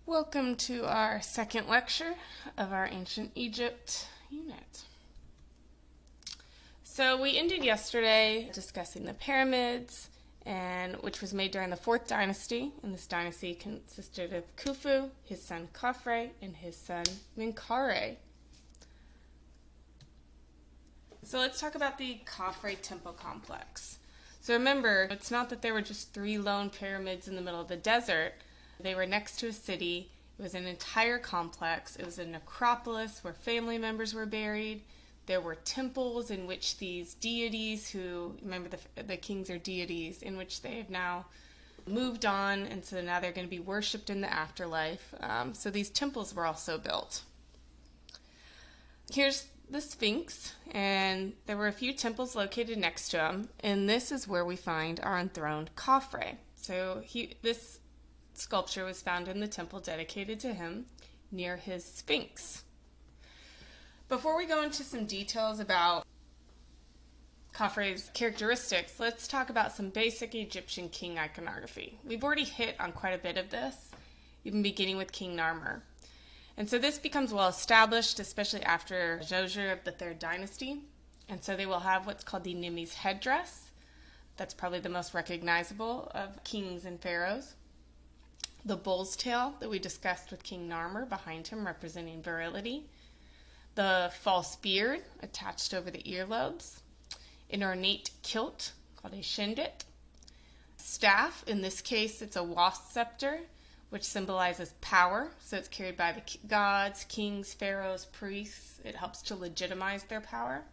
Welcome to our second lecture of our Ancient Egypt unit. So we ended yesterday discussing the pyramids, which was made during the 4th dynasty, and this dynasty consisted of Khufu, his son Khafre, and his son Menkaure. So let's talk about the Khafre temple complex. So remember, it's not that there were just 3 lone pyramids in the middle of the desert. They were next to a city. It was an entire complex. It was a necropolis where family members were buried. There were temples in which these deities remember the kings are deities, in which they have now moved on, and so now they're going to be worshipped in the afterlife. So these temples were also built. Here's the Sphinx, and there were a few temples located next to him, and this is where we find our enthroned Khafre. So this sculpture was found in the temple dedicated to him near his Sphinx. Before we go into some details about Khafre's characteristics, let's talk about some basic Egyptian king iconography. We've already hit on quite a bit of this, even beginning with King Narmer. And so this becomes well established, especially after Djoser of the 3rd dynasty. And so they will have what's called the Nemes headdress. That's probably the most recognizable of kings and pharaohs. The bull's tail that we discussed with King Narmer behind him, representing virility. The false beard attached over the earlobes. An ornate kilt called a shendit. Staff, in this case it's a wasp scepter, which symbolizes power. So it's carried by the gods, kings, pharaohs, priests. It helps to legitimize their power.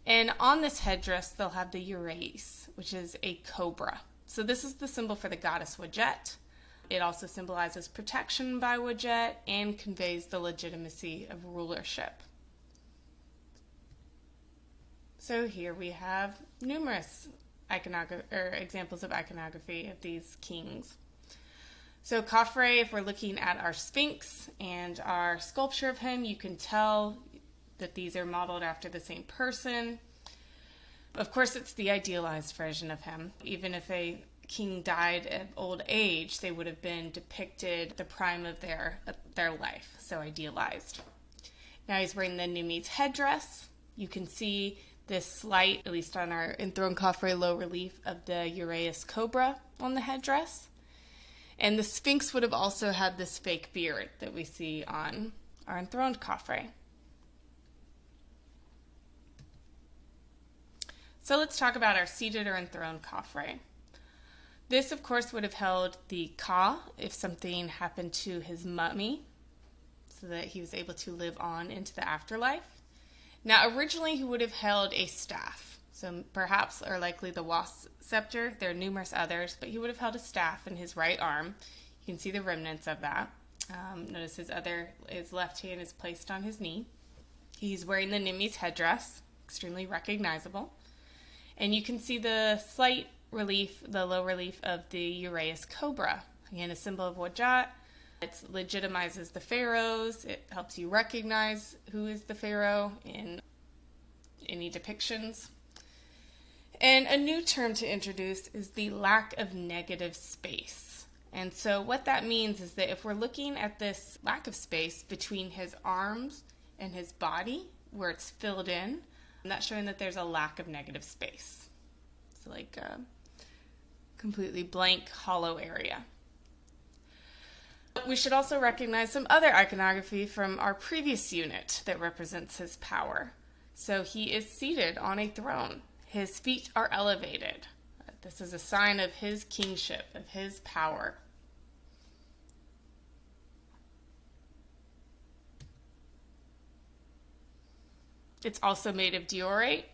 And on this headdress they'll have the uraeus, which is a cobra. So this is the symbol for the goddess Wadjet. It also symbolizes protection by Wadjet and conveys the legitimacy of rulership. So here we have numerous examples of iconography of these kings. So Khafre, if we're looking at our Sphinx and our sculpture of him, you can tell that these are modeled after the same person. Of course, it's the idealized version of him. Even if a king died at old age, they would have been depicted the prime of their life, so idealized. Now he's wearing the Nemes headdress. You can see this slight, at least on our enthroned Khafre, low relief of the uraeus cobra on the headdress. And the Sphinx would have also had this fake beard that we see on our enthroned Khafre. So let's talk about our seated or enthroned Khafre. This, of course, would have held the Ka if something happened to his mummy, so that he was able to live on into the afterlife. Now, originally, he would have held a staff, so perhaps or likely the wasp scepter. There are numerous others, but he would have held a staff in his right arm. You can see the remnants of that. Notice his left hand is placed on his knee. He's wearing the Nemes headdress, extremely recognizable. And you can see the slight relief, the low relief of the uraeus cobra. Again, a symbol of Wadjet. It legitimizes the pharaohs. It helps you recognize who is the pharaoh in any depictions. And a new term to introduce is the lack of negative space. And so what that means is that if we're looking at this lack of space between his arms and his body, where it's filled in, that's showing that there's a lack of negative space. It's like a completely blank, hollow area. We should also recognize some other iconography from our previous unit that represents his power. So he is seated on a throne. His feet are elevated. This is a sign of his kingship, of his power. It's also made of diorite.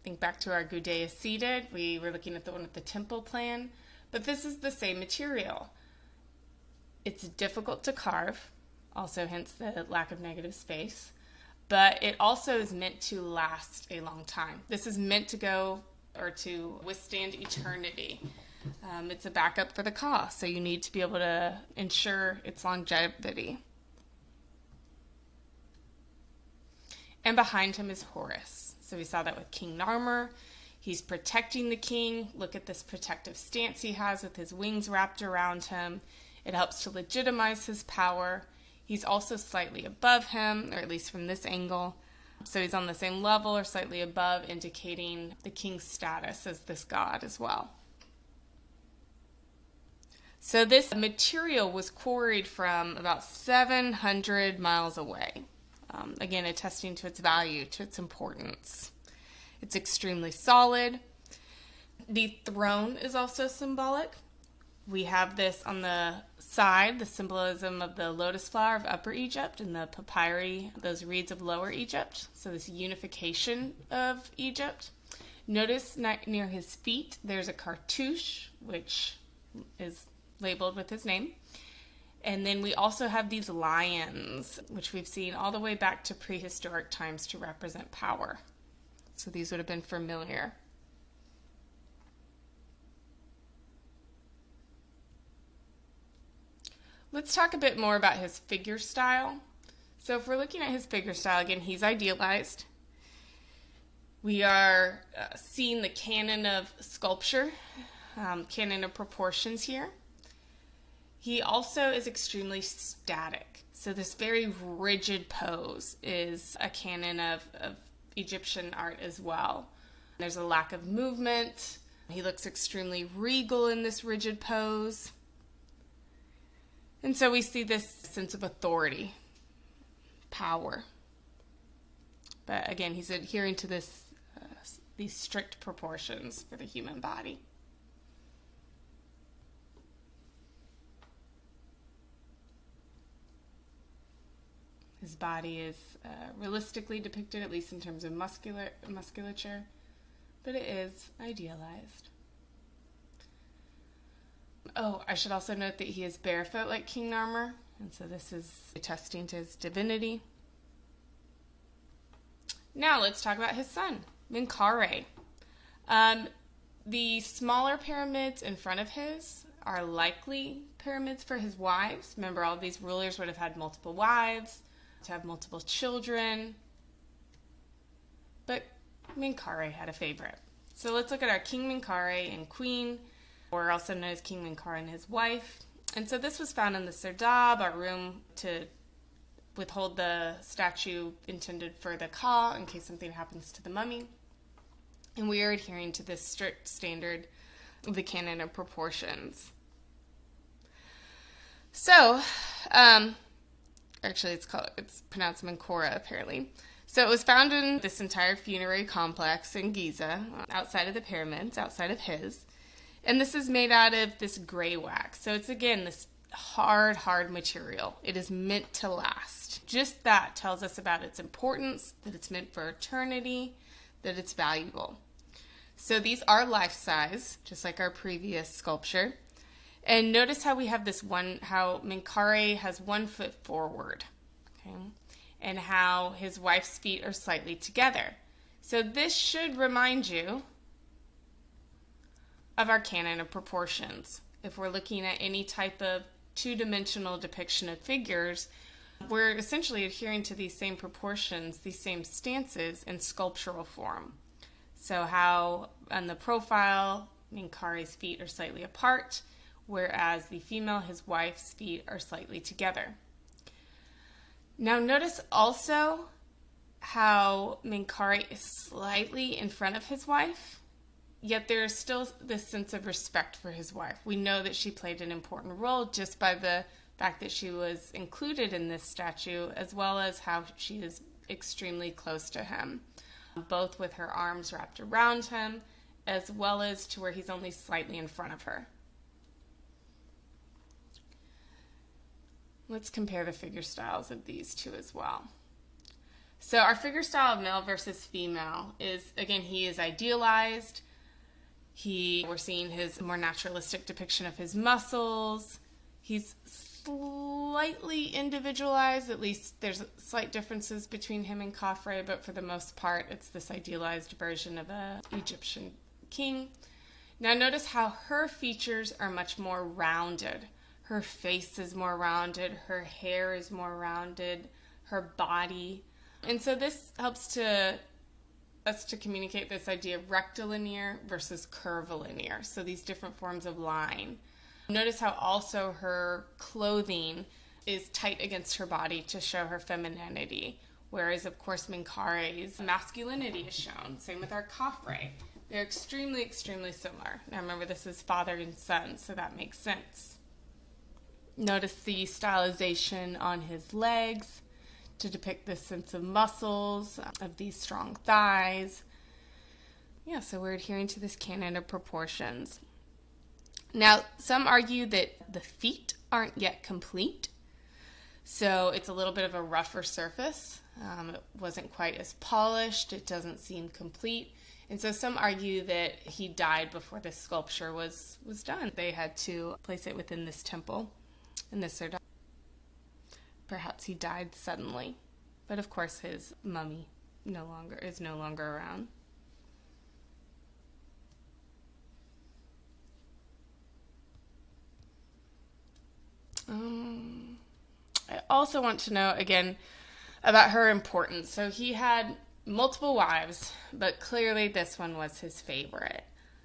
Think back to our Gudea seated. We were looking at the one with the temple plan, but this is the same material. It's difficult to carve, also hence the lack of negative space, but it also is meant to last a long time. This is meant to go or to withstand eternity. It's a backup for the Ka, so you need to be able to ensure its longevity. And behind him is Horus. So we saw that with King Narmer. He's protecting the king. Look at this protective stance he has with his wings wrapped around him. It helps to legitimize his power. He's also slightly above him, or at least from this angle. So he's on the same level or slightly above, indicating the king's status as this god as well. So this material was quarried from about 700 miles away. Again, attesting to its value, to its importance. It's extremely solid. The throne is also symbolic. We have this on the side, the symbolism of the lotus flower of Upper Egypt and the papyri, those reeds of Lower Egypt. So this unification of Egypt. Notice near his feet, there's a cartouche, which is labeled with his name. And then we also have these lions, which we've seen all the way back to prehistoric times to represent power. So these would have been familiar. Let's talk a bit more about his figure style. So if we're looking at his figure style, again, he's idealized. We are seeing the canon of sculpture, canon of proportions here. He also is extremely static. So this very rigid pose is a canon of Egyptian art as well. There's a lack of movement. He looks extremely regal in this rigid pose. And so we see this sense of authority, power. But again, he's adhering to these strict proportions for the human body. His body is realistically depicted, at least in terms of musculature, but it is idealized. Oh, I should also note that he is barefoot like King Narmer, and so this is attesting to his divinity. Now let's talk about his son, Menkaure. The smaller pyramids in front of his are likely pyramids for his wives. Remember, all of these rulers would have had multiple wives, to have multiple children. But Menkaure had a favorite. So let's look at our King Menkaure and Queen, or also known as King Menkaure and his wife. And so this was found in the Serdab, our room to withhold the statue intended for the Ka in case something happens to the mummy. And we are adhering to this strict standard of the canon of proportions. So, actually it's pronounced Menkaure apparently. So it was found in this entire funerary complex in Giza, outside of the pyramids, outside of his. And this is made out of this gray wax. So it's, again, this hard material. It is meant to last. Just that tells us about its importance, that it's meant for eternity, that it's valuable. So these are life-size, just like our previous sculpture. And notice how we have this how Menkaure has 1 foot forward, okay? And how his wife's feet are slightly together. So this should remind you of our canon of proportions. If we're looking at any type of two-dimensional depiction of figures, we're essentially adhering to these same proportions, these same stances in sculptural form. So how on the profile, Menkaure's feet are slightly apart, whereas the female, his wife's feet, are slightly together. Now notice also how Menkaure is slightly in front of his wife, yet there is still this sense of respect for his wife. We know that she played an important role just by the fact that she was included in this statue, as well as how she is extremely close to him, both with her arms wrapped around him, as well as to where he's only slightly in front of her. Let's compare the figure styles of these two as well. So our figure style of male versus female is, again, he is idealized. We're seeing his more naturalistic depiction of his muscles. He's slightly individualized, at least there's slight differences between him and Khafre, but for the most part, it's this idealized version of an Egyptian king. Now notice how her features are much more rounded. Her face is more rounded, her hair is more rounded, her body. And so this helps us to communicate this idea of rectilinear versus curvilinear. So these different forms of line. Notice how also her clothing is tight against her body to show her femininity, whereas, of course, Menkare's masculinity is shown. Same with our Khafre. They're extremely, extremely similar. Now, remember, this is father and son, so that makes sense. Notice the stylization on his legs to depict this sense of muscles, of these strong thighs. Yeah, so we're adhering to this canon of proportions. Now, some argue that the feet aren't yet complete, so it's a little bit of a rougher surface. It wasn't quite as polished. It doesn't seem complete. And so some argue that he died before this sculpture was done. They had to place it within this temple. And this perhaps he died suddenly. But of course his mummy is no longer around. I also want to know again about her importance. So he had multiple wives, but clearly this one was his favorite.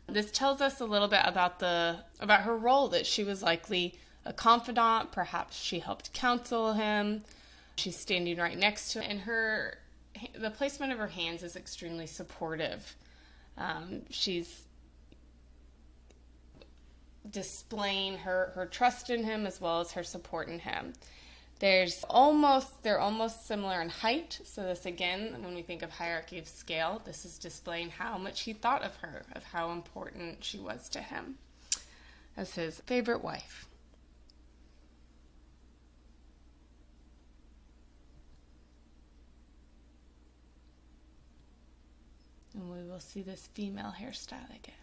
This tells us a little bit about her role, that she was likely a confidant. Perhaps she helped counsel him. She's standing right next to him, and the placement of her hands is extremely supportive. She's displaying her trust in him as well as her support in him. They're almost similar in height. So this again, when we think of hierarchy of scale, this is displaying how much he thought of her, of how important she was to him as his favorite wife. And we will see this female hairstyle again.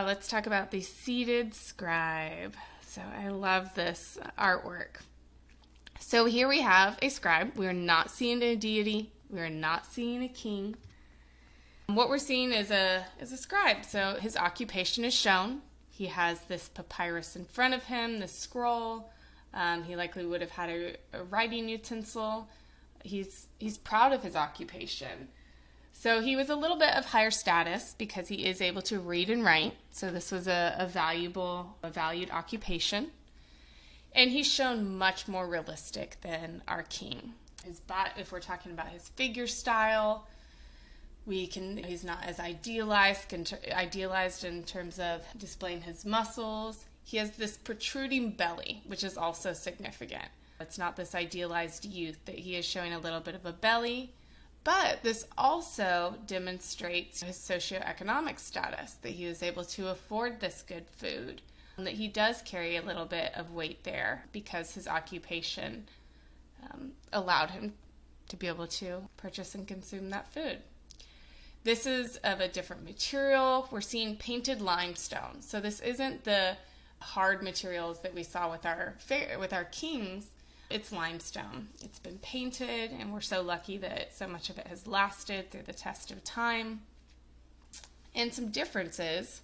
Let's talk about the seated scribe. So I love this artwork. So here we have a scribe. We're not seeing a deity. We're not seeing a king. What we're seeing is a scribe. So his occupation is shown. He has this papyrus in front of him, this scroll. He likely would have had a writing utensil. He's proud of his occupation. So he was a little bit of higher status because he is able to read and write. So this was a valued occupation. And he's shown much more realistic than our king. If we're talking about his figure style, he's not as idealized in terms of displaying his muscles. He has this protruding belly, which is also significant. It's not this idealized youth, that he is showing a little bit of a belly. But this also demonstrates his socioeconomic status, that he was able to afford this good food, and that he does carry a little bit of weight there because his occupation allowed him to be able to purchase and consume that food. This is of a different material. We're seeing painted limestone. So this isn't the hard materials that we saw with our kings. It's limestone. It's been painted, and we're so lucky that so much of it has lasted through the test of time. And some differences,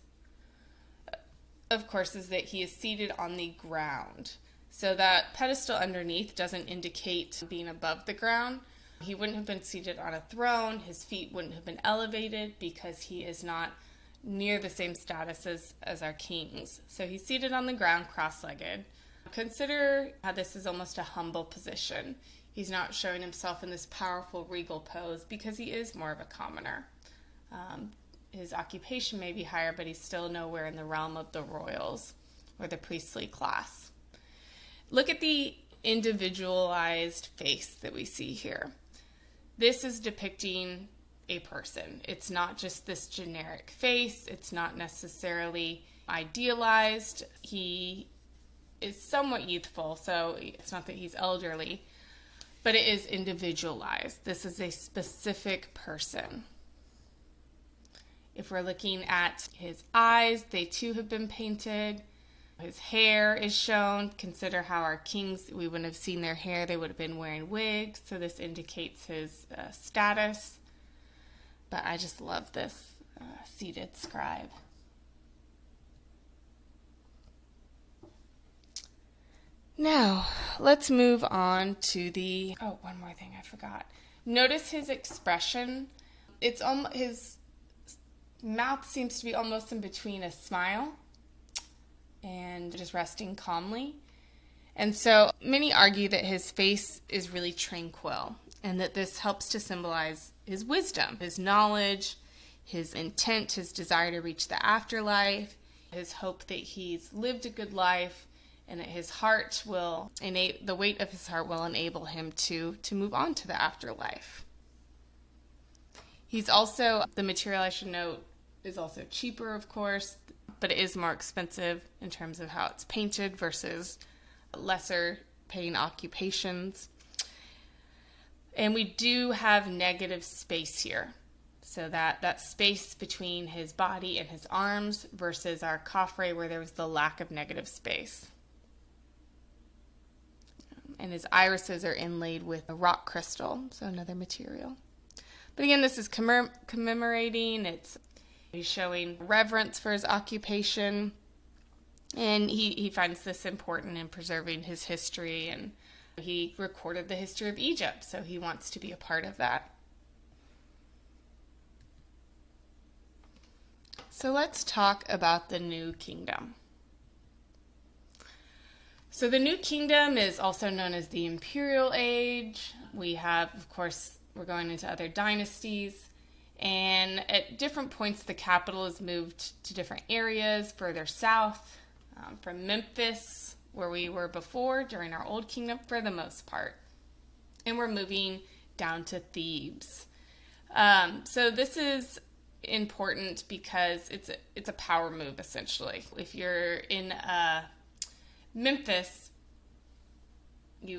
of course, is that he is seated on the ground. So that pedestal underneath doesn't indicate being above the ground. He wouldn't have been seated on a throne. His feet wouldn't have been elevated because he is not near the same status as our kings. So he's seated on the ground, cross-legged. Consider how this is almost a humble position. He's not showing himself in this powerful regal pose because he is more of a commoner. His occupation may be higher, but he's still nowhere in the realm of the royals or the priestly class. Look at the individualized face that we see here. This is depicting a person. It's not just this generic face. It's not necessarily idealized. He is somewhat youthful, so it's not that he's elderly, but it is individualized. This is a specific person. If we're looking at his eyes, they too have been painted. His hair is shown. Consider how our kings, we wouldn't have seen their hair. They would have been wearing wigs, so this indicates his status. But I just love this seated scribe. Now, let's move on to one more thing I forgot. Notice his expression. His mouth seems to be almost in between a smile and just resting calmly. And so many argue that his face is really tranquil and that this helps to symbolize his wisdom, his knowledge, his intent, his desire to reach the afterlife, his hope that he's lived a good life, and that his heart will the weight of his heart will enable him to move on to the afterlife. He's also, the material I should note, is also cheaper, of course, but it is more expensive in terms of how it's painted versus lesser paying occupations. And we do have negative space here. So that space between his body and his arms versus our coffre where there was the lack of negative space. And his irises are inlaid with a rock crystal, so another material. But again, this is commemorating, he's showing reverence for his occupation, and he finds this important in preserving his history, and he recorded the history of Egypt, so he wants to be a part of that. So let's talk about the New Kingdom. So the New Kingdom is also known as the Imperial Age. We have, of course, we're going into other dynasties. And at different points, the capital is moved to different areas further south, from Memphis, where we were before during our Old Kingdom for the most part. And we're moving down to Thebes. So this is important because it's a power move, essentially. If you're in Memphis,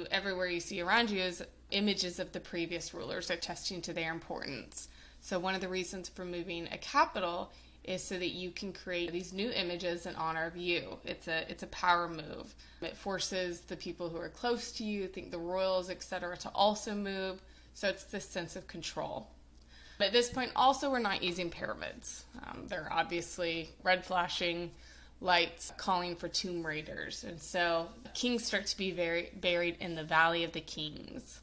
everywhere you see around you is images of the previous rulers attesting to their importance. So one of the reasons for moving a capital is so that you can create these new images in honor of you. It's a power move. It forces the people who are close to you, think the royals, etc., to also move. So it's this sense of control. But at this point, also, we're not using pyramids. They're obviously red flashing lights calling for tomb raiders. And so kings start to be buried in the Valley of the Kings.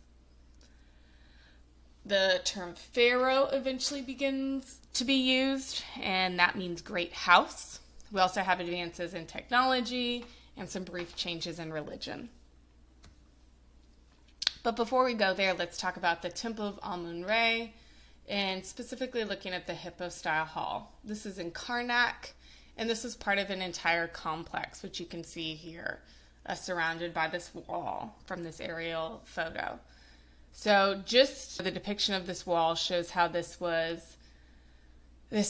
The term pharaoh eventually begins to be used, and that means great house. We also have advances in technology and some brief changes in religion. But before we go there, let's talk about the Temple of Amun-Re, and specifically looking at the Hypostyle Hall. This is in Karnak, and this is part of an entire complex, which you can see here, surrounded by this wall from this aerial photo. So just the depiction of this wall shows how this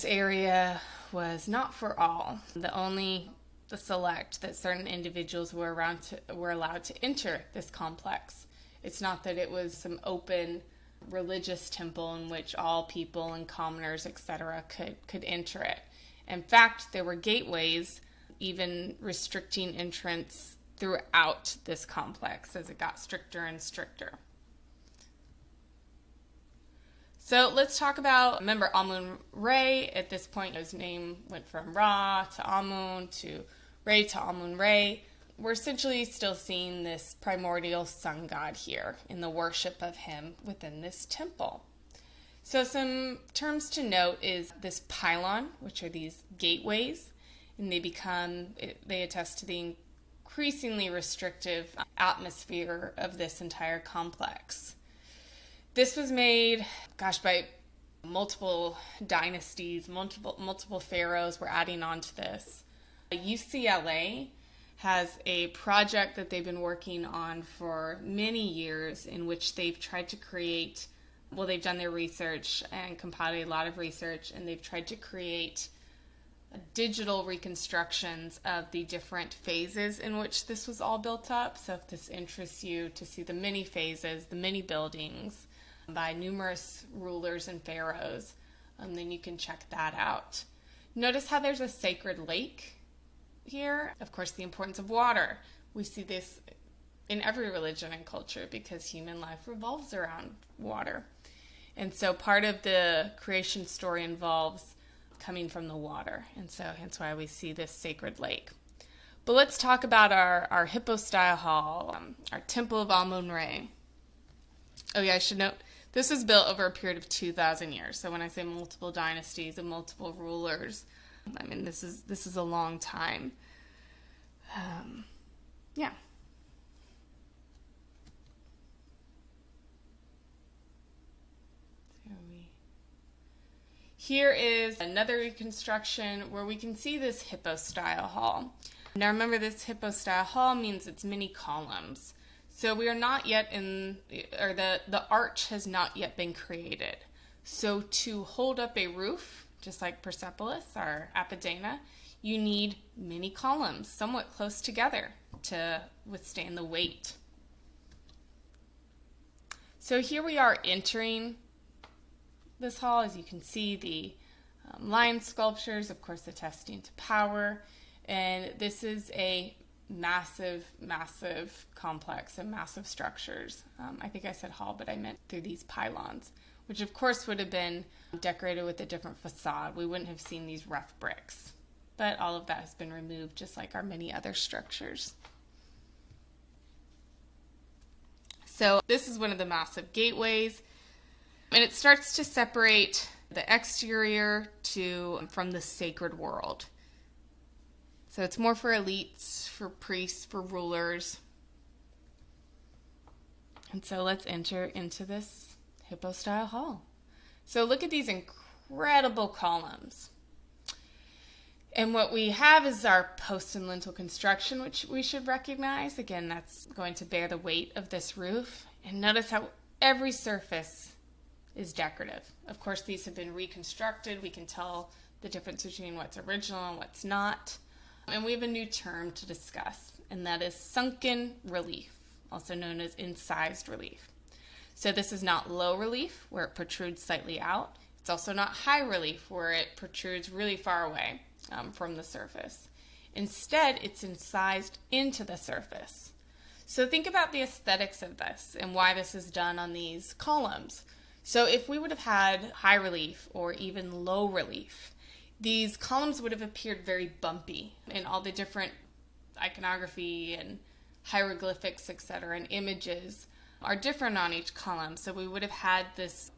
area was not for all. The select that certain individuals were allowed to enter this complex. It's not that it was some open religious temple in which all people and commoners, etc., could enter it. In fact, there were gateways even restricting entrance throughout this complex as it got stricter and stricter. So let's talk about, remember, Amun-Re. At this point, his name went from Ra to Amun to Re to Amun-Re. We're essentially still seeing this primordial sun god here in the worship of him within this temple. So some terms to note is this pylon, which are these gateways, and they attest to the increasingly restrictive atmosphere of this entire complex. This was made, by multiple dynasties, multiple pharaohs were adding on to this. UCLA has a project that they've been working on for many years in which they've tried to create, they've done their research and compiled a lot of research, and they've tried to create digital reconstructions of the different phases in which this was all built up. So if this interests you to see the many phases, the many buildings by numerous rulers and pharaohs, then you can check that out. Notice how there's a sacred lake here. Of course, the importance of water. We see this in every religion and culture because human life revolves around water. And so part of the creation story involves coming from the water. And so hence why we see this sacred lake. But let's talk about our Hypostyle Hall, our Temple of Amun-Re. Oh yeah, I should note, this was built over a period of 2,000 years. So when I say multiple dynasties and multiple rulers, this is a long time. Yeah. Here is another reconstruction where we can see this hippo-style hall. Now remember, this hippo-style hall means it's many columns. So we are not yet or the arch has not yet been created. So to hold up a roof, just like Persepolis or Apadana, you need many columns somewhat close together to withstand the weight. So here we are entering this hall. As you can see, the lion sculptures, of course, attesting to power. And this is a massive, massive complex and massive structures. I think I said hall, but I meant through these pylons, which of course would have been decorated with a different facade. We wouldn't have seen these rough bricks. But all of that has been removed, just like our many other structures. So this is one of the massive gateways. And it starts to separate the exterior from the sacred world. So it's more for elites, for priests, for rulers. And so let's enter into this hippo-style hall. So look at these incredible columns. And what we have is our post and lintel construction, which we should recognize. Again, that's going to bear the weight of this roof. And notice how every surface is decorative. Of course, these have been reconstructed. We can tell the difference between what's original and what's not. And we have a new term to discuss, and that is sunken relief, also known as incised relief. So this is not low relief, where it protrudes slightly out. It's also not high relief, where it protrudes really far away from the surface. Instead, it's incised into the surface. So think about the aesthetics of this and why this is done on these columns. So if we would have had high relief or even low relief, these columns would have appeared very bumpy, and all the different iconography and hieroglyphics, etc., and images are different on each column. So we would have had this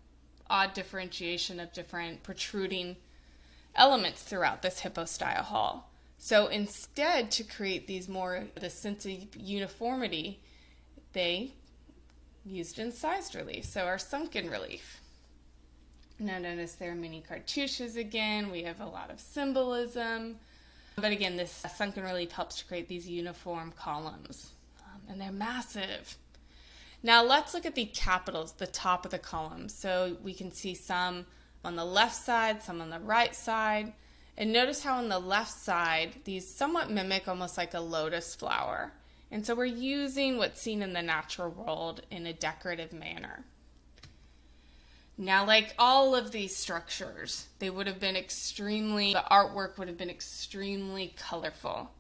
odd differentiation of different protruding elements throughout this hippo-style hall. So instead, to create the sense of uniformity, they used incised relief, so our sunken relief. Now notice there are many cartouches again. We have a lot of symbolism. But again, this sunken relief helps to create these uniform columns. And they're massive. Now let's look at the capitals, the top of the column. So we can see some on the left side, some on the right side. And notice how on the left side, these somewhat mimic almost like a lotus flower. And so we're using what's seen in the natural world in a decorative manner. Now, like all of these structures, the artwork would have been extremely colorful.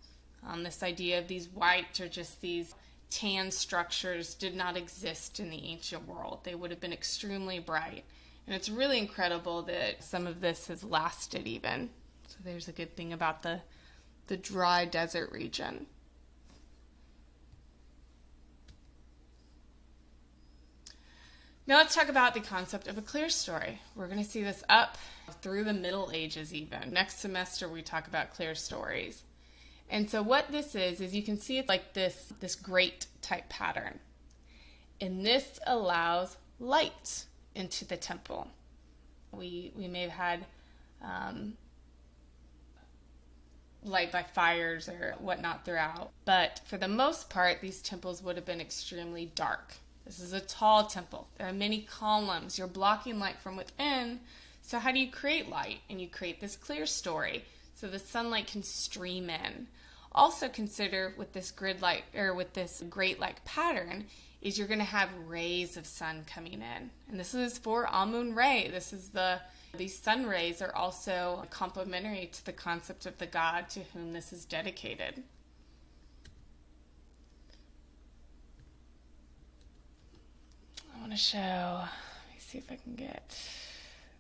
This idea of these white or just these tan structures did not exist in the ancient world. They would have been extremely bright. And it's really incredible that some of this has lasted even. So there's a good thing about the dry desert region. Now let's talk about the concept of a clerestory. We're going to see this up through the Middle Ages even. Next semester we talk about clerestories. And so what this is you can see it's like this grate type pattern. And this allows light into the temple. We may have had light by fires or whatnot throughout. But for the most part, these temples would have been extremely dark. This is a tall temple. There are many columns. You're blocking light from within. So how do you create light? And you create this clerestory so the sunlight can stream in. Also consider with this grid-like or with this grate-like pattern is you're going to have rays of sun coming in. And this is for Amun-Re. These sun rays are also complementary to the concept of the god to whom this is dedicated. I want to show, let me see if I can get,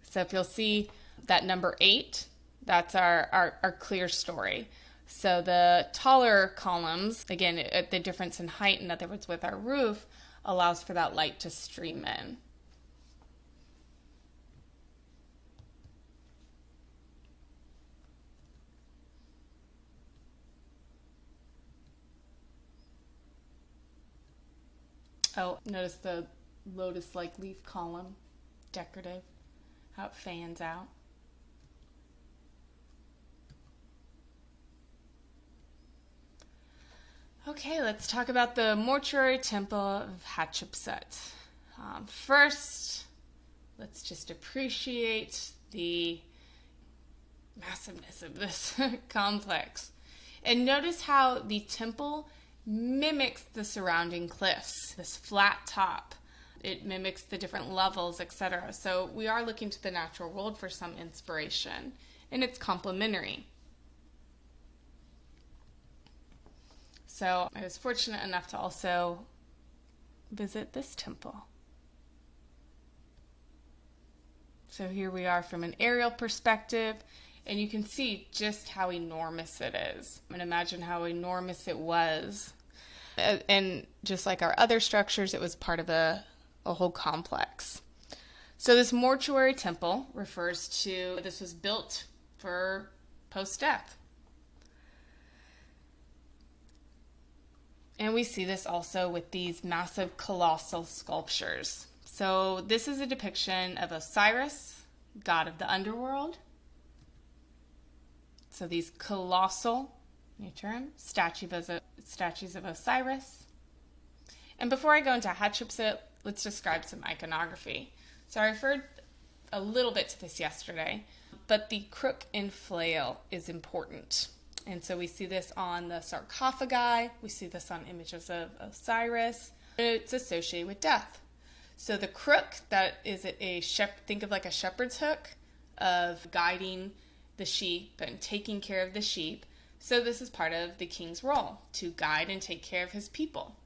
so if you'll see that number 8, that's our clerestory. So the taller columns, again, the difference in height, in other words, with our roof, allows for that light to stream in. Oh, notice the lotus-like leaf column, decorative, how it fans out. Okay, let's talk about the mortuary temple of Hatshepsut. First, let's just appreciate the massiveness of this complex. And notice how the temple mimics the surrounding cliffs, this flat top. It mimics the different levels, etc. So we are looking to the natural world for some inspiration, and it's complementary. So I was fortunate enough to also visit this temple. So here we are from an aerial perspective, and you can see just how enormous it is. And imagine how enormous it was. And just like our other structures, it was part of a whole complex. So this mortuary temple refers to, this was built for post-death. And we see this also with these massive colossal sculptures. So this is a depiction of Osiris, god of the underworld. So these colossal, new term, statues of Osiris. And before I go into Hatshepsut, let's describe some iconography. So I referred a little bit to this yesterday, but the crook and flail is important. And so we see this on the sarcophagi, we see this on images of Osiris. It's associated with death. So the crook, that is think of like a shepherd's hook of guiding the sheep and taking care of the sheep. So this is part of the king's role, to guide and take care of his people.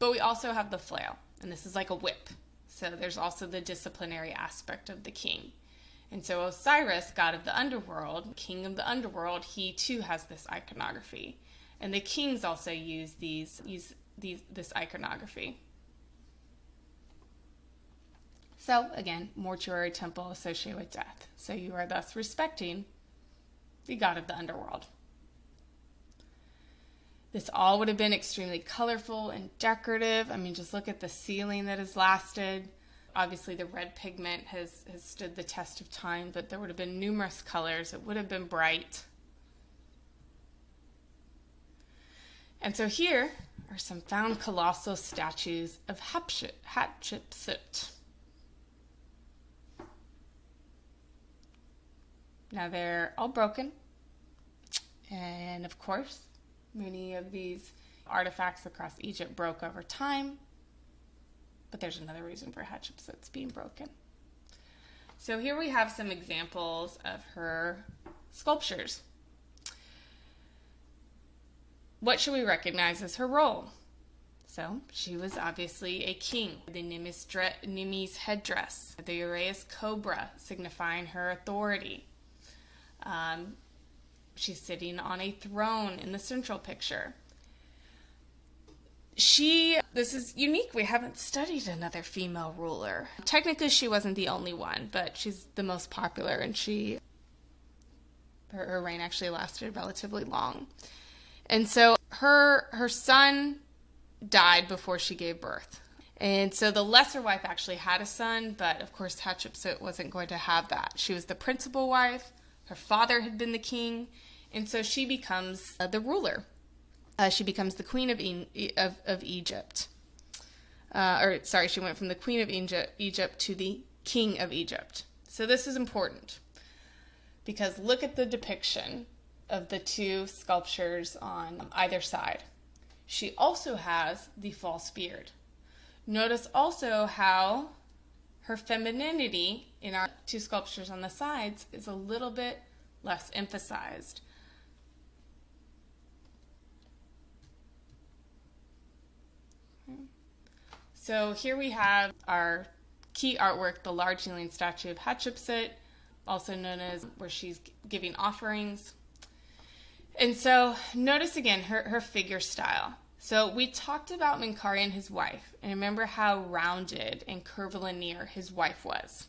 But we also have the flail, and this is like a whip. So there's also the disciplinary aspect of the king. And so Osiris, god of the underworld, king of the underworld, he too has this iconography. And the kings also use this iconography. So again, mortuary temple associated with death. So you are thus respecting the god of the underworld. This all would have been extremely colorful and decorative. I mean, just look at the ceiling that has lasted. Obviously, the red pigment has stood the test of time, but there would have been numerous colors. It would have been bright. And so here are some found colossal statues of Hatshepsut. Now they're all broken. And of course, many of these artifacts across Egypt broke over time. But there's another reason for Hatshepsut's being broken. So here we have some examples of her sculptures. What should we recognize as her role? So she was obviously a king. The Nemes headdress, the uraeus cobra signifying her authority. She's sitting on a throne in the central picture. This is unique. We haven't studied another female ruler. Technically, she wasn't the only one, but she's the most popular, and her reign actually lasted relatively long. And so her son died before she gave birth. And so the lesser wife actually had a son, but of course Hatshepsut wasn't going to have that. She was the principal wife. Her father had been the king, and so she becomes the ruler. She becomes the queen of Egypt. She went from the queen of Egypt to the king of Egypt. So this is important because look at the depiction of the two sculptures on either side. She also has the false beard. Notice also how her femininity in our two sculptures on the sides is a little bit less emphasized. So here we have our key artwork, the large kneeling statue of Hatshepsut, also known as where she's giving offerings. And so notice again her figure style. So we talked about Menkaure and his wife, and remember how rounded and curvilinear his wife was.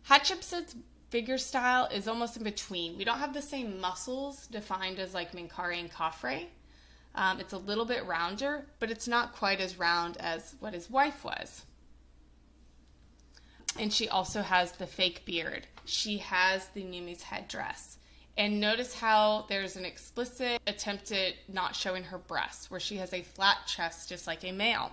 Hatshepsut's figure style is almost in between. We don't have the same muscles defined as like Menkaure and Khafre, It's a little bit rounder, but it's not quite as round as what his wife was. And she also has the fake beard. She has the Numi's headdress. And notice how there's an explicit attempt at not showing her breasts, where she has a flat chest just like a male.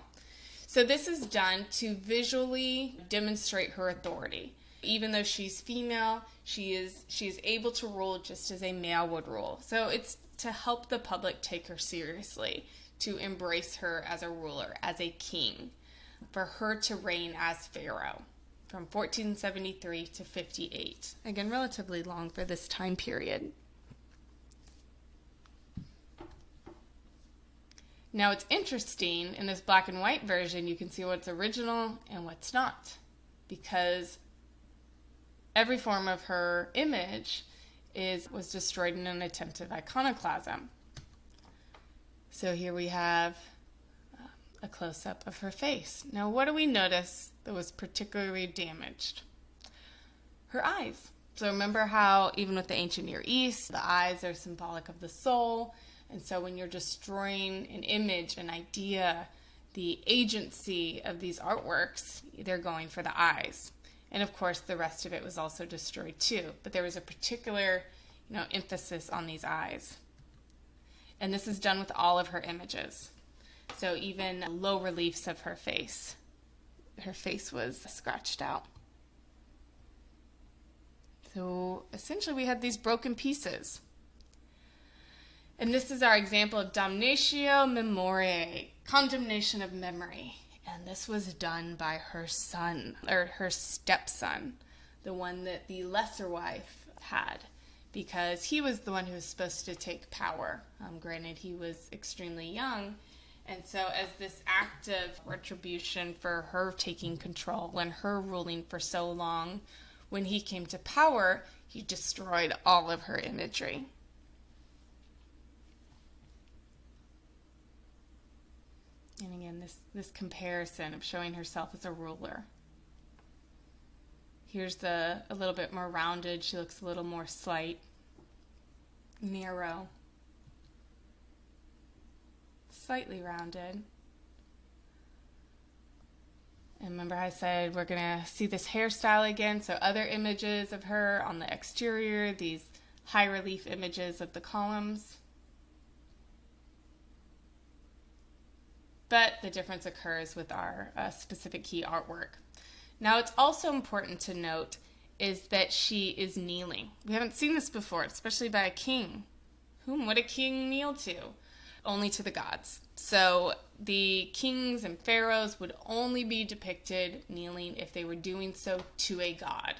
So this is done to visually demonstrate her authority. Even though she's female, she is able to rule just as a male would rule. So it's to help the public take her seriously, to embrace her as a ruler, as a king, for her to reign as Pharaoh from 1473 to 58. Again, relatively long for this time period. Now it's interesting, in this black and white version, you can see what's original and what's not, because every form of her image was destroyed in an attempt of iconoclasm. So here we have a close-up of her face. Now, what do we notice that was particularly damaged? Her eyes. So remember how even with the ancient Near East, the eyes are symbolic of the soul. And so when you're destroying an image, an idea, the agency of these artworks, they're going for the eyes. And of course, the rest of it was also destroyed too. But there was a particular, emphasis on these eyes. And this is done with all of her images. So even low reliefs of her face was scratched out. So essentially we had these broken pieces. And this is our example of damnatio memoriae, condemnation of memory. And this was done by her son, or her stepson, the one that the lesser wife had, because he was the one who was supposed to take power. Granted, he was extremely young. And so as this act of retribution for her taking control and her ruling for so long, when he came to power, he destroyed all of her imagery. And again, this comparison of showing herself as a ruler. Here's a little bit more rounded. She looks a little more slight, narrow, slightly rounded. And remember I said we're going to see this hairstyle again. So other images of her on the exterior, these high relief images of the columns. But the difference occurs with our specific key artwork. Now, it's also important to note is that she is kneeling. We haven't seen this before, especially by a king. Whom would a king kneel to? Only to the gods. So the kings and pharaohs would only be depicted kneeling if they were doing so to a god.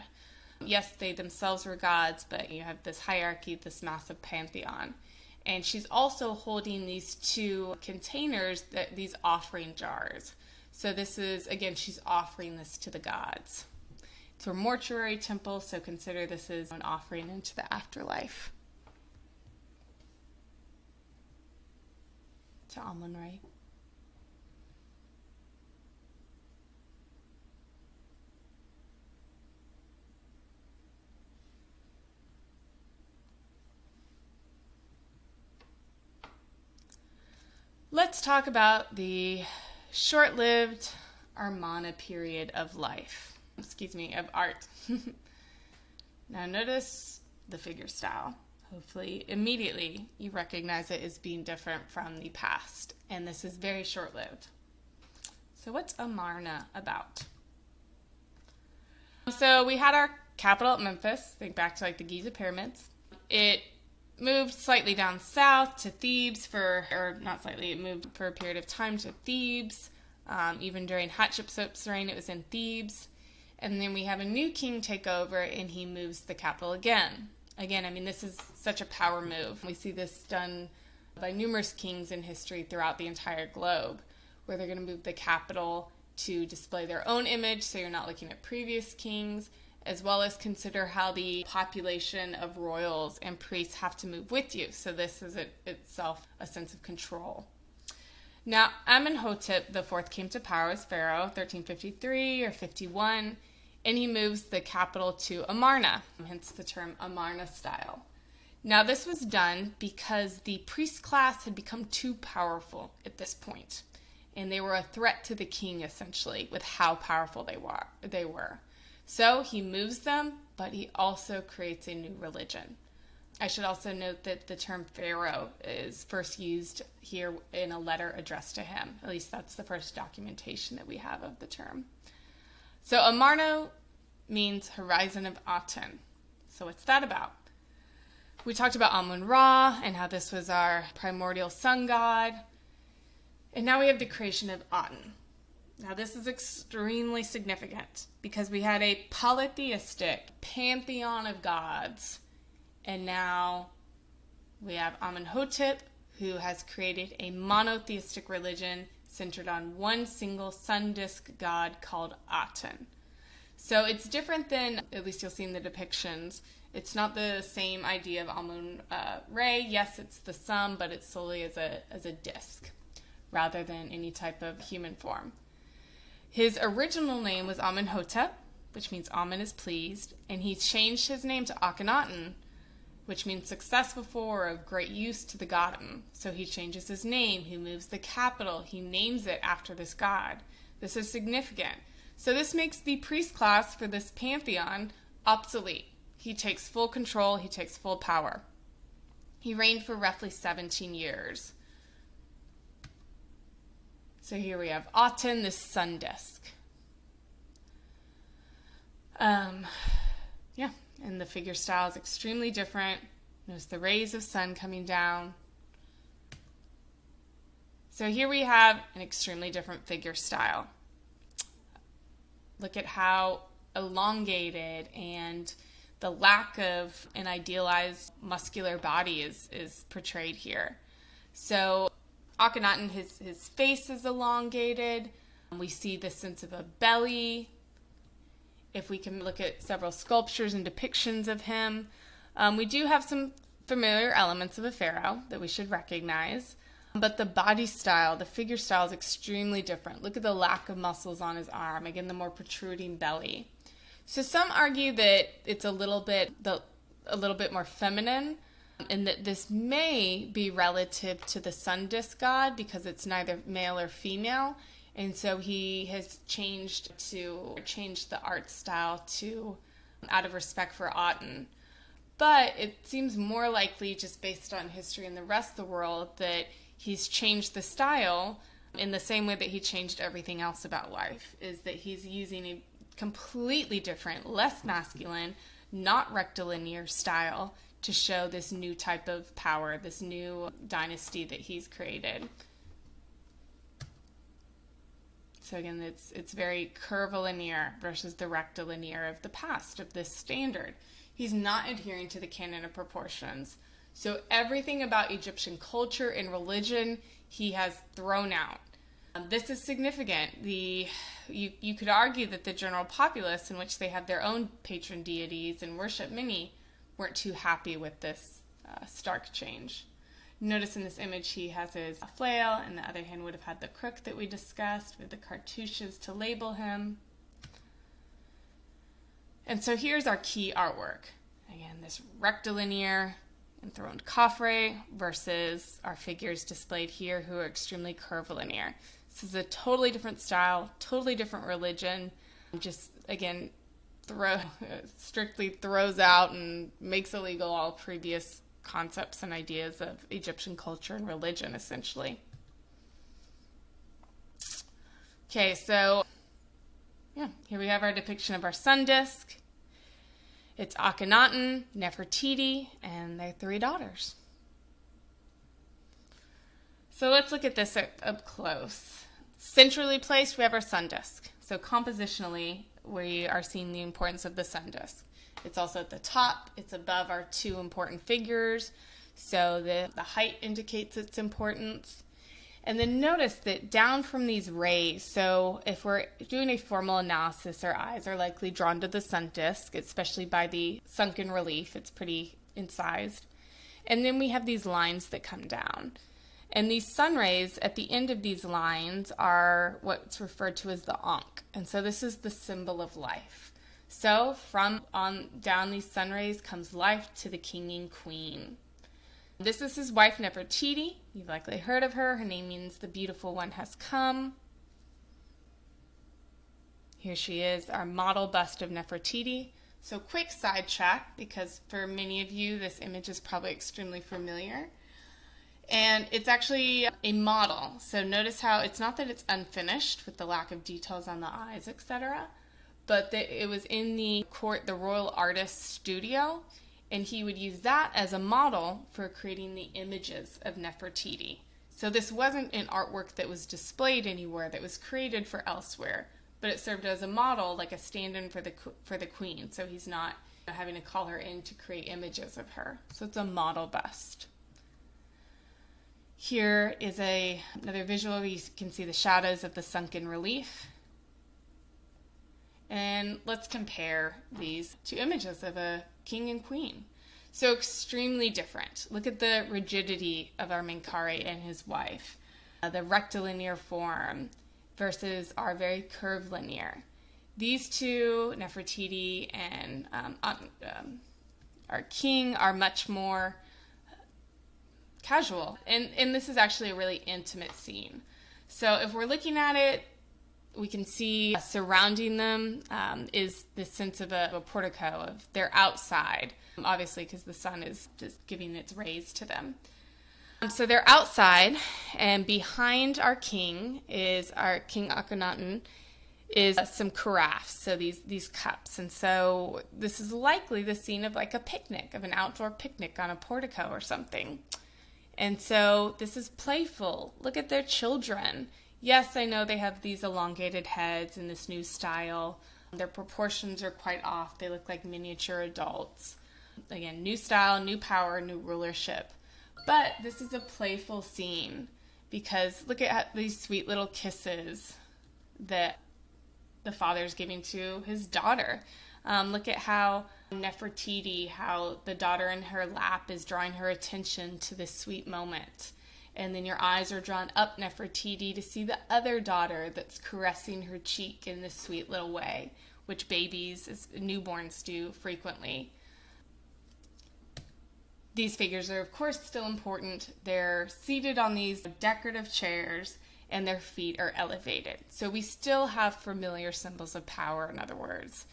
Yes, they themselves were gods, but you have this hierarchy, this massive pantheon. And she's also holding these two containers, these offering jars. So this is, again, she's offering this to the gods. It's a mortuary temple, so consider this as an offering into the afterlife. To Amun-Ra. Let's talk about the short-lived Amarna period of of art. Now notice the figure style. Hopefully immediately you recognize it as being different from the past. And this is very short-lived. So what's Amarna about? So we had our capital at Memphis. Think back to the Giza pyramids. It moved slightly down south to Thebes it moved for a period of time to Thebes. Even during Hatshepsut's reign, it was in Thebes. And then we have a new king take over, and he moves the capital again. Again, this is such a power move. We see this done by numerous kings in history throughout the entire globe, where they're going to move the capital to display their own image, so you're not looking at previous kings, as well as consider how the population of royals and priests have to move with you. So this is itself a sense of control. Now, Amenhotep IV came to power as pharaoh, 1353 or 51, and he moves the capital to Amarna, hence the term Amarna style. Now, this was done because the priest class had become too powerful at this point, and they were a threat to the king, essentially, with how powerful they were. So he moves them, but he also creates a new religion. I should also note that the term pharaoh is first used here in a letter addressed to him. At least that's the first documentation that we have of the term. So Amarno means horizon of Aten. So what's that about? We talked about Amun-Ra and how this was our primordial sun god. And now we have the creation of Aten. Now this is extremely significant because we had a polytheistic pantheon of gods. And now we have Amenhotep, who has created a monotheistic religion centered on one single sun disk god called Aten. So it's different than, at least you'll see in the depictions, it's not the same idea of Amun-Re. Yes, it's the sun, but it's solely as a disk rather than any type of human form. His original name was Amenhotep, which means Amen is pleased, and he changed his name to Akhenaten, which means success before or of great use to the godom. So he changes his name, he moves the capital, he names it after this god. This is significant. So this makes the priest class for this pantheon obsolete. He takes full control, he takes full power. He reigned for roughly 17 years. So here we have Aten, this sun disk. And the figure style is extremely different. Notice the rays of sun coming down. So here we have an extremely different figure style. Look at how elongated and the lack of an idealized muscular body is portrayed here. So Akhenaten, his face is elongated. We see the sense of a belly. If we can look at several sculptures and depictions of him, we do have some familiar elements of a pharaoh that we should recognize. But the body style, the figure style is extremely different. Look at the lack of muscles on his arm. Again, the more protruding belly. So some argue that it's a little bit more feminine, and that this may be relative to the sun disk god because it's neither male or female. And so he has changed the art style to out of respect for Aten. But it seems more likely, just based on history in the rest of the world, that he's changed the style in the same way that he changed everything else about life, is that he's using a completely different, less masculine, not rectilinear style to show this new type of power, this new dynasty that he's created. So again, it's very curvilinear versus the rectilinear of the past, of this standard. He's not adhering to the canon of proportions. So everything about Egyptian culture and religion, he has thrown out. This is significant. You could argue that the general populace, in which they have their own patron deities and worship many, weren't too happy with this stark change. Notice in this image he has his flail, and the other hand would have had the crook that we discussed with the cartouches to label him. And so here's our key artwork. Again, this rectilinear enthroned Khafre versus our figures displayed here who are extremely curvilinear. This is a totally different style, totally different religion. Just, again, strictly throws out and makes illegal all previous concepts and ideas of Egyptian culture and religion, essentially. Okay, so here we have our depiction of our sun disk. It's Akhenaten, Nefertiti, and their 3 daughters. So let's look at this up close. Centrally placed, we have our sun disk. So compositionally, we are seeing the importance of the sun disk. It's also at the top. It's above our 2 important figures. So the height indicates its importance. And then notice that down from these rays, so if we're doing a formal analysis, our eyes are likely drawn to the sun disk, especially by the sunken relief. It's pretty incised. And then we have these lines that come down. And these sun rays at the end of these lines are what's referred to as the Ankh. And so this is the symbol of life. So from on down these sun rays comes life to the king and queen. This is his wife Nefertiti. You've likely heard of her. Her name means the beautiful one has come. Here she is, our model bust of Nefertiti. So quick sidetrack, because for many of you this image is probably extremely familiar. And it's actually a model. So notice how it's not that it's unfinished with the lack of details on the eyes, etc. But it was in the royal artist's studio, and he would use that as a model for creating the images of Nefertiti. So this wasn't an artwork that was displayed anywhere, that was created for elsewhere, but it served as a model, like a stand-in for the queen. So he's not having to call her in to create images of her. So it's a model bust. Here is another visual where you can see the shadows of the sunken relief. And let's compare these two images of a king and queen. So extremely different. Look at the rigidity of our Menkaure and his wife, the rectilinear form versus our very curvilinear. These two, Nefertiti and our king, are much more casual. And this is actually a really intimate scene. So if we're looking at it, we can see surrounding them is this sense of a portico, of they're outside, obviously because the sun is just giving its rays to them. So they're outside, and behind our king Akhenaten is some carafes, so these cups. And so this is likely the scene of like a picnic, of an outdoor picnic on a portico or something. And so this is playful. Look at their children. Yes, I know they have these elongated heads in this new style. Their proportions are quite off. They look like miniature adults. Again, new style, new power, new rulership. But this is a playful scene because look at these sweet little kisses that the father's giving to his daughter. Look at how Nefertiti, how the daughter in her lap is drawing her attention to this sweet moment. And then your eyes are drawn up Nefertiti to see the other daughter that's caressing her cheek in this sweet little way, which babies, newborns do frequently. These figures are, of course, still important. They're seated on these decorative chairs, and their feet are elevated. So we still have familiar symbols of power, in other words.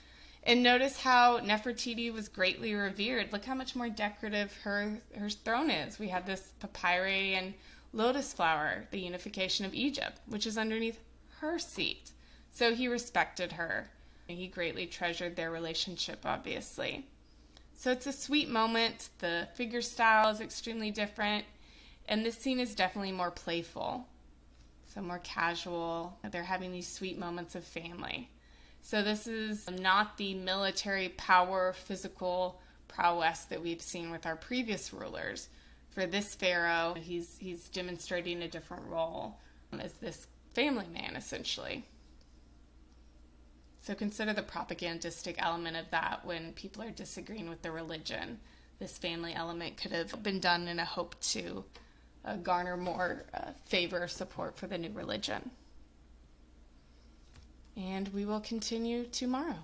And notice how Nefertiti was greatly revered. Look how much more decorative her throne is. We have this papyri and lotus flower, the unification of Egypt, which is underneath her seat. So he respected her. He greatly treasured their relationship, obviously. So it's a sweet moment. The figure style is extremely different. And this scene is definitely more playful. So more casual. They're having these sweet moments of family. So this is not the military power, physical prowess that we've seen with our previous rulers. For this pharaoh, he's demonstrating a different role as this family man, essentially. So consider the propagandistic element of that when people are disagreeing with the religion. This family element could have been done in a hope to garner more favor or support for the new religion. And we will continue tomorrow.